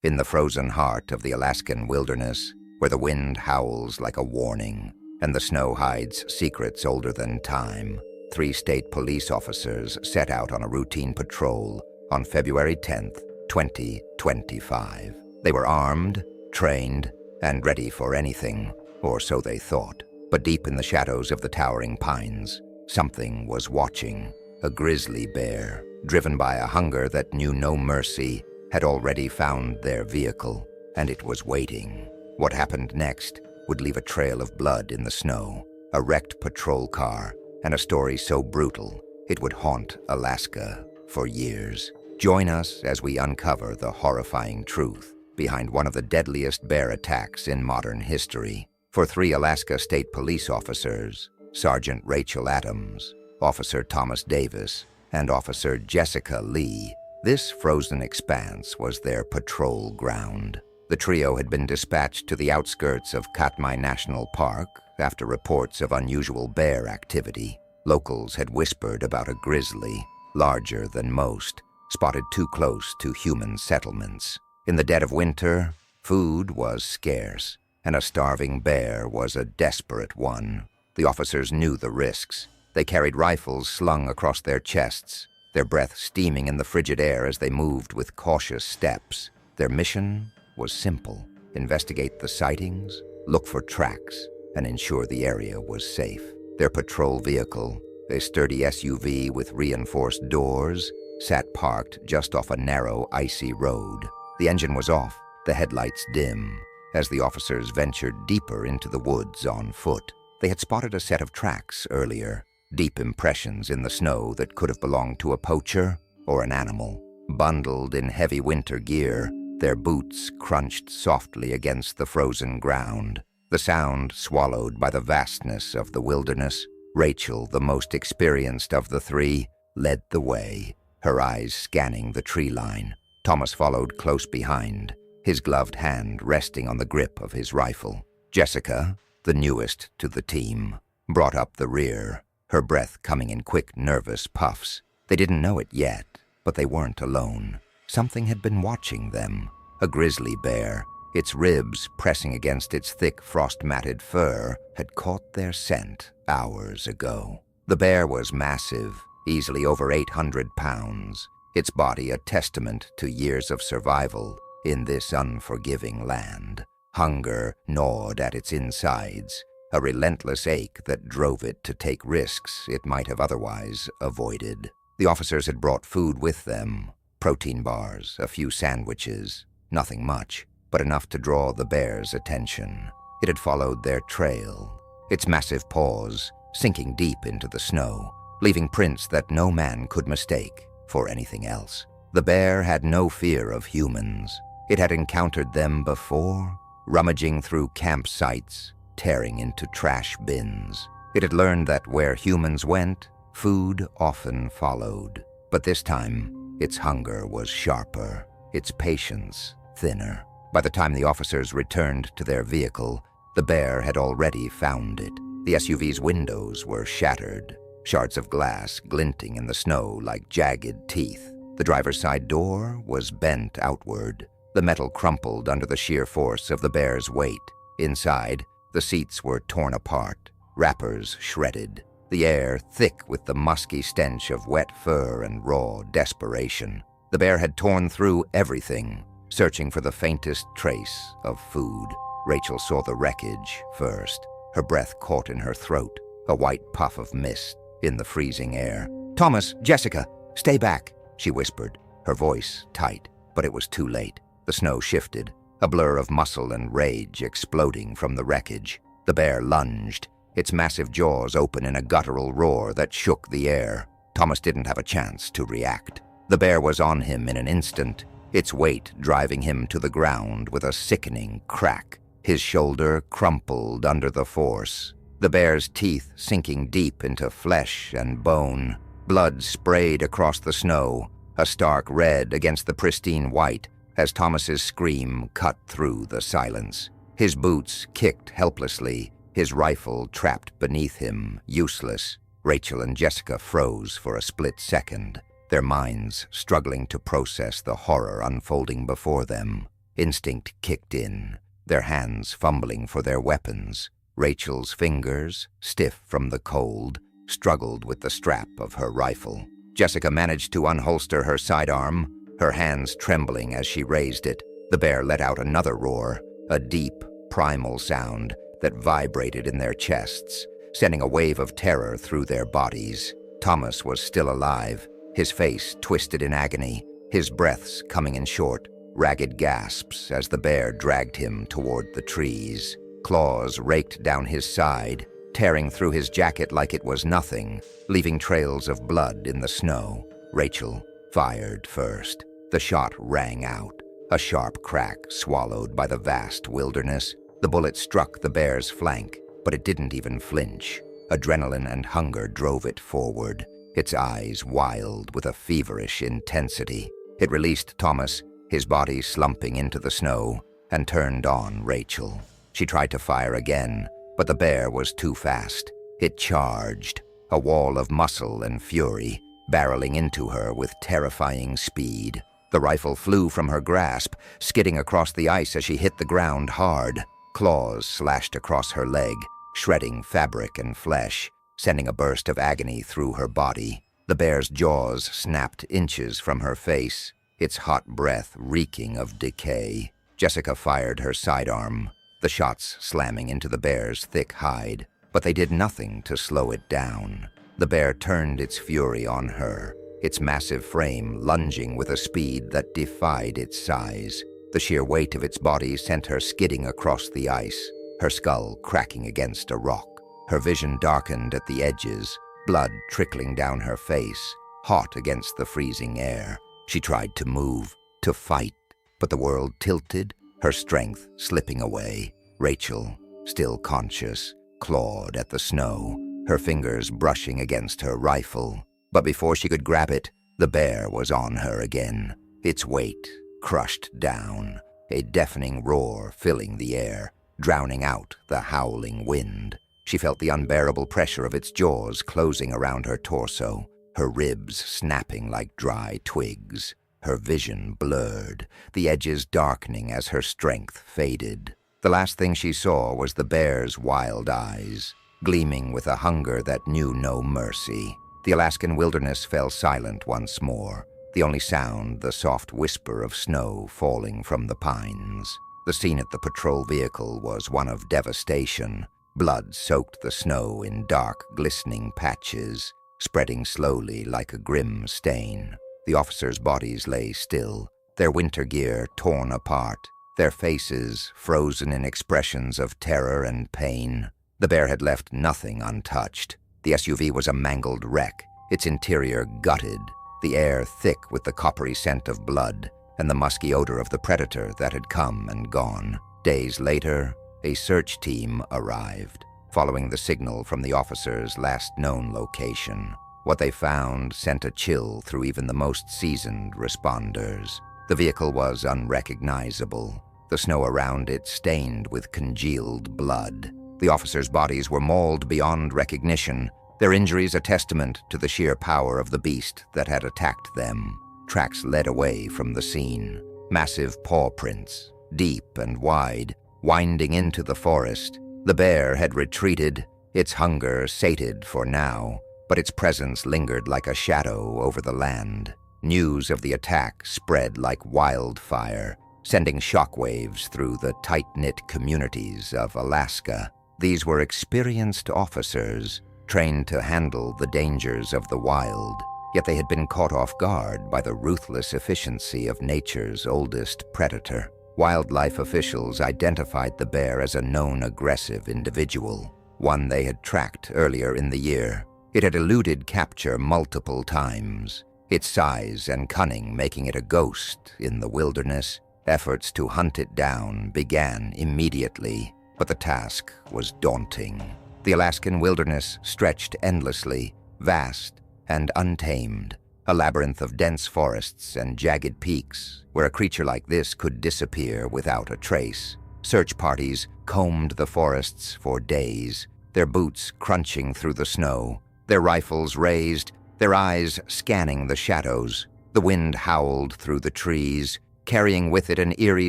in the frozen heart of the Alaskan wilderness, where the wind howls like a warning and the snow hides secrets older than time, 3 state police officers set out on a routine patrol on February 10th, 2025. They were armed, trained, and ready for anything, or so they thought. But deep in the shadows of the towering pines, something was watching. A grizzly bear, driven by a hunger that knew no mercy, had already found their vehicle, and it was waiting. What happened next would leave a trail of blood in the snow, a wrecked patrol car, and a story so brutal it would haunt Alaska for years. Join us as we uncover the horrifying truth behind one of the deadliest bear attacks in modern history. For 3 Alaska State Police officers, Sergeant Rachel Adams, Officer Thomas Davis, and Officer Jessica Lee, this frozen expanse was their patrol ground. The trio had been dispatched to the outskirts of Katmai National Park after reports of unusual bear activity. Locals had whispered about a grizzly, larger than most, spotted too close to human settlements. In the dead of winter, food was scarce, and a starving bear was a desperate one. The officers knew the risks. They carried rifles slung across their chests, their breath steaming in the frigid air as they moved with cautious steps. Their mission was simple: investigate the sightings, look for tracks, and ensure the area was safe. Their patrol vehicle, a sturdy SUV with reinforced doors, sat parked just off a narrow, icy road. The engine was off, the headlights dim, as the officers ventured deeper into the woods on foot. They had spotted a set of tracks earlier, deep impressions in the snow that could have belonged to a poacher or an animal. Bundled in heavy winter gear, their boots crunched softly against the frozen ground, the sound swallowed by the vastness of the wilderness. Rachel, the most experienced of the 3, led the way, her eyes scanning the tree line. Thomas followed close behind, his gloved hand resting on the grip of his rifle. Jessica, the newest to the team, brought up the rear, her breath coming in quick, nervous puffs. They didn't know it yet, but they weren't alone. Something had been watching them. A grizzly bear, its ribs pressing against its thick, frost-matted fur, had caught their scent hours ago. The bear was massive, easily over 800 pounds, its body a testament to years of survival in this unforgiving land. Hunger gnawed at its insides, a relentless ache that drove it to take risks it might have otherwise avoided. The officers had brought food with them, protein bars, a few sandwiches, nothing much, but enough to draw the bear's attention. It had followed their trail, its massive paws sinking deep into the snow, leaving prints that no man could mistake for anything else. The bear had no fear of humans. It had encountered them before, rummaging through campsites, tearing into trash bins. It had learned that where humans went, food often followed. But this time, its hunger was sharper, its patience thinner. By the time the officers returned to their vehicle, the bear had already found it. The SUV's windows were shattered, shards of glass glinting in the snow like jagged teeth. The driver's side door was bent outward, the metal crumpled under the sheer force of the bear's weight. Inside, the seats were torn apart, wrappers shredded, the air thick with the musky stench of wet fur and raw desperation. The bear had torn through everything, searching for the faintest trace of food. Rachel saw the wreckage first, her breath caught in her throat, a white puff of mist in the freezing air. "Thomas, Jessica, stay back," she whispered, her voice tight, but it was too late. The snow shifted, a blur of muscle and rage exploding from the wreckage. The bear lunged, its massive jaws open in a guttural roar that shook the air. Thomas didn't have a chance to react. The bear was on him in an instant, its weight driving him to the ground with a sickening crack. His shoulder crumpled under the force, the bear's teeth sinking deep into flesh and bone. Blood sprayed across the snow, a stark red against the pristine white, as Thomas's scream cut through the silence. His boots kicked helplessly, his rifle trapped beneath him, useless. Rachel and Jessica froze for a split second, their minds struggling to process the horror unfolding before them. Instinct kicked in, their hands fumbling for their weapons. Rachel's fingers, stiff from the cold, struggled with the strap of her rifle. Jessica managed to unholster her sidearm, her hands trembling as she raised it. The bear let out another roar, a deep, primal sound that vibrated in their chests, sending a wave of terror through their bodies. Thomas was still alive, his face twisted in agony, his breaths coming in short, ragged gasps as the bear dragged him toward the trees. Claws raked down his side, tearing through his jacket like it was nothing, leaving trails of blood in the snow. Rachel fired first. The shot rang out, a sharp crack swallowed by the vast wilderness. The bullet struck the bear's flank, but it didn't even flinch. Adrenaline and hunger drove it forward, its eyes wild with a feverish intensity. It released Thomas, his body slumping into the snow, and turned on Rachel. She tried to fire again, but the bear was too fast. It charged, a wall of muscle and fury, barreling into her with terrifying speed. The rifle flew from her grasp, skidding across the ice as she hit the ground hard. Claws slashed across her leg, shredding fabric and flesh, sending a burst of agony through her body. The bear's jaws snapped inches from her face, its hot breath reeking of decay. Jessica fired her sidearm, the shots slamming into the bear's thick hide, but they did nothing to slow it down. The bear turned its fury on her, its massive frame lunging with a speed that defied its size. The sheer weight of its body sent her skidding across the ice, her skull cracking against a rock. Her vision darkened at the edges, blood trickling down her face, hot against the freezing air. She tried to move, to fight, but the world tilted, her strength slipping away. Rachel, still conscious, clawed at the snow, her fingers brushing against her rifle. But before she could grab it, the bear was on her again, its weight crushed down, a deafening roar filling the air, drowning out the howling wind. She felt the unbearable pressure of its jaws closing around her torso, her ribs snapping like dry twigs. Her vision blurred, the edges darkening as her strength faded. The last thing she saw was the bear's wild eyes, gleaming with a hunger that knew no mercy. The Alaskan wilderness fell silent once more, the only sound the soft whisper of snow falling from the pines. The scene at the patrol vehicle was one of devastation. Blood soaked the snow in dark, glistening patches, spreading slowly like a grim stain. The officers' bodies lay still, their winter gear torn apart, their faces frozen in expressions of terror and pain. The bear had left nothing untouched. The SUV was a mangled wreck, its interior gutted, the air thick with the coppery scent of blood and the musky odor of the predator that had come and gone. Days later, a search team arrived, following the signal from the officer's last known location. What they found sent a chill through even the most seasoned responders. The vehicle was unrecognizable, the snow around it stained with congealed blood. The officers' bodies were mauled beyond recognition, their injuries a testament to the sheer power of the beast that had attacked them. Tracks led away from the scene, massive paw prints, deep and wide, winding into the forest. The bear had retreated, its hunger sated for now, but its presence lingered like a shadow over the land. News of the attack spread like wildfire, sending shockwaves through the tight-knit communities of Alaska. These were experienced officers, trained to handle the dangers of the wild, yet they had been caught off guard by the ruthless efficiency of nature's oldest predator. Wildlife officials identified the bear as a known aggressive individual, one they had tracked earlier in the year. It had eluded capture multiple times, its size and cunning making it a ghost in the wilderness. Efforts to hunt it down began immediately, but the task was daunting. The Alaskan wilderness stretched endlessly, vast and untamed, a labyrinth of dense forests and jagged peaks where a creature like this could disappear without a trace. Search parties combed the forests for days, their boots crunching through the snow, their rifles raised, their eyes scanning the shadows. The wind howled through the trees, carrying with it an eerie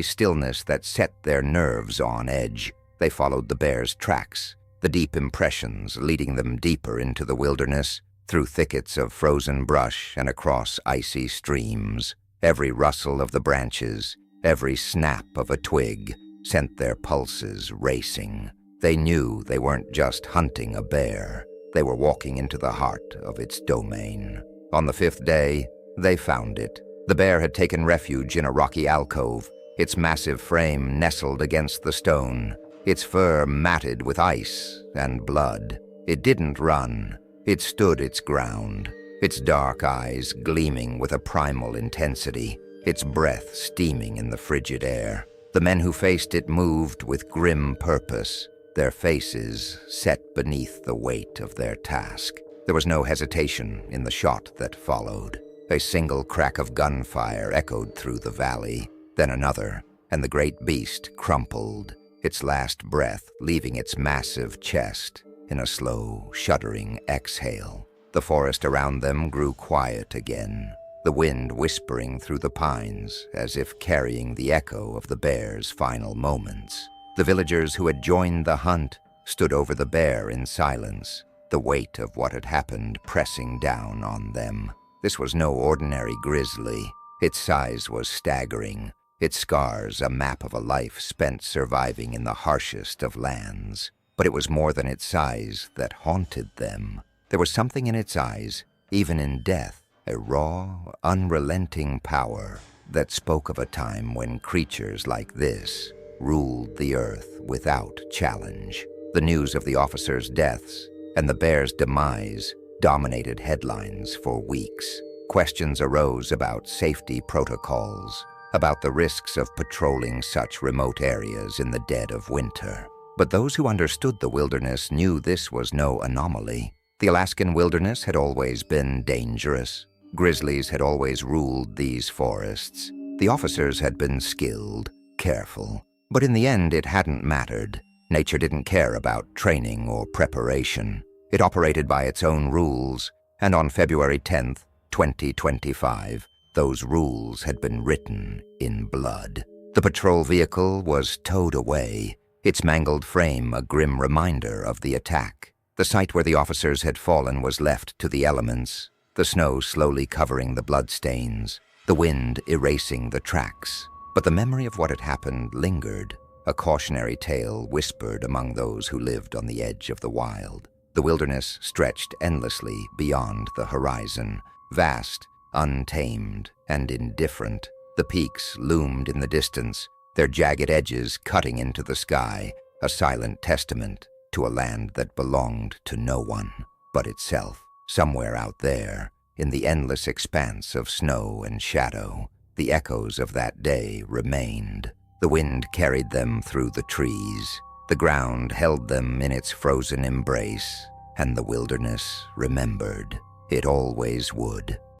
stillness that set their nerves on edge. They followed the bear's tracks, the deep impressions leading them deeper into the wilderness, through thickets of frozen brush and across icy streams. Every rustle of the branches, every snap of a twig, sent their pulses racing. They knew they weren't just hunting a bear. They were walking into the heart of its domain. On the 5th day, they found it. The bear had taken refuge in a rocky alcove, its massive frame nestled against the stone, its fur matted with ice and blood. It didn't run. It stood its ground, its dark eyes gleaming with a primal intensity, its breath steaming in the frigid air. The men who faced it moved with grim purpose, their faces set beneath the weight of their task. There was no hesitation in the shot that followed. A single crack of gunfire echoed through the valley, then another, and the great beast crumpled, its last breath leaving its massive chest in a slow, shuddering exhale. The forest around them grew quiet again, the wind whispering through the pines as if carrying the echo of the bear's final moments. The villagers who had joined the hunt stood over the bear in silence, the weight of what had happened pressing down on them. This was no ordinary grizzly. Its size was staggering, its scars a map of a life spent surviving in the harshest of lands. But it was more than its size that haunted them. There was something in its eyes, even in death, a raw, unrelenting power that spoke of a time when creatures like this ruled the earth without challenge. The news of the officers' deaths and the bear's demise dominated headlines for weeks. Questions arose about safety protocols, about the risks of patrolling such remote areas in the dead of winter. But those who understood the wilderness knew this was no anomaly. The Alaskan wilderness had always been dangerous. Grizzlies had always ruled these forests. The officers had been skilled, careful. But in the end, it hadn't mattered. Nature didn't care about training or preparation. It operated by its own rules, and on February 10th, 2025, those rules had been written in blood. The patrol vehicle was towed away, its mangled frame a grim reminder of the attack. The site where the officers had fallen was left to the elements, the snow slowly covering the bloodstains, the wind erasing the tracks. But the memory of what had happened lingered, a cautionary tale whispered among those who lived on the edge of the wild. The wilderness stretched endlessly beyond the horizon, vast, untamed, and indifferent. The peaks loomed in the distance, their jagged edges cutting into the sky, a silent testament to a land that belonged to no one but itself. Somewhere out there, in the endless expanse of snow and shadow, the echoes of that day remained. The wind carried them through the trees, the ground held them in its frozen embrace, and the wilderness remembered. It always would.